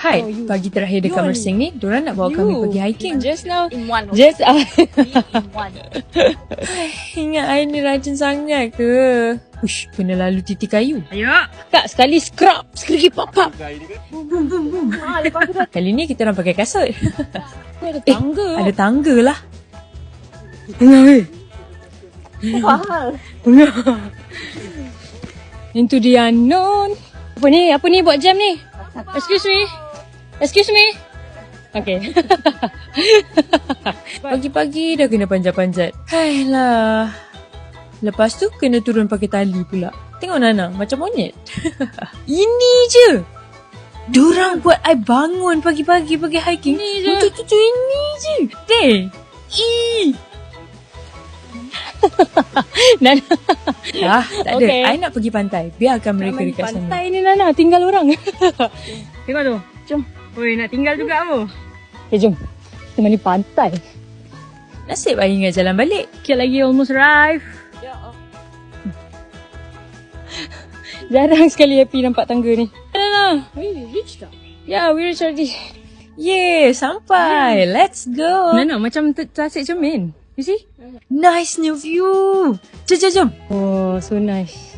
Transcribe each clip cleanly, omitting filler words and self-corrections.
Hai, pagi terakhir dekat Mersing ni, diorang nak bawa kami pergi hiking. Just now. In one. Just In one. Ingat I ni rajin sangat ke? Ush, kena lalu titik kayu. Ayo. Kak, sekali scrub. Sekali pop-up. Kali ni kita orang pakai kasut. Ada tangga. Ada tangga lah. Tengah weh. Into the unknown. Apa ni buat jam ni? Excuse me. Okay. Pagi-pagi dah kena panjat-panjat. Hailah. Lepas tu kena turun pakai tali pula. Tengok Nana, macam monyet. Ini je. Diorang buat I bangun pagi-pagi pergi hiking. Ini je. Untuk tuju ini je. Deh. Nana. Tak ada. Okay. I nak pergi pantai. Biarkan mereka dekat sana. Pantai ni Nana, tinggal orang. Tengok tu. Jom. Oi, nak tinggal juga kamu. Okay, jom. Kita mandi pantai. Nasib I ingat jalan balik. Sikit lagi almost arrive. Jarang sekali happy nampak tangga ni. Nana. We reached up. Yeah, we reached already. Yeay, sampai. Let's go. Nana, macam tasik cermin. You see? Nice new view. Jom. Oh, so nice.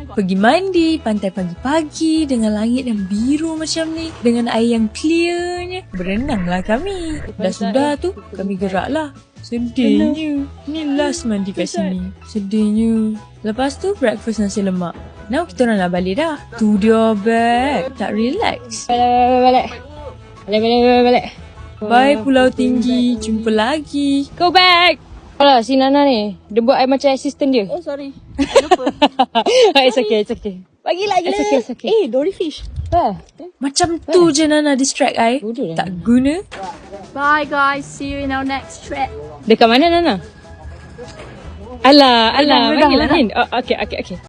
Pergi mandi, pantai pagi-pagi dengan langit yang biru macam ni. Dengan air yang clearnya. Berenanglah kami. Dah sudah tu, kami geraklah. Sedihnya. Ni last mandi kat sini. Sedihnya. Lepas tu, breakfast nasi lemak. Now kita orang nak balik dah. Tu dia back. Tak relax. Balik. Bye Pulau Tinggi. Jumpa lagi. Go back. Alah, si Nana ni. Dia buat I macam assistant dia. Oh, sorry. I lupa. It's okay. Bagi lagi lah. It's okay. Eh, dory fish. Macam tu je Nana distract I. Bodoh lah. Tak guna. Bye, guys. See you in our next trip. Dekat mana Nana? Alah. Dah. Bagilah hint. Oh, okay.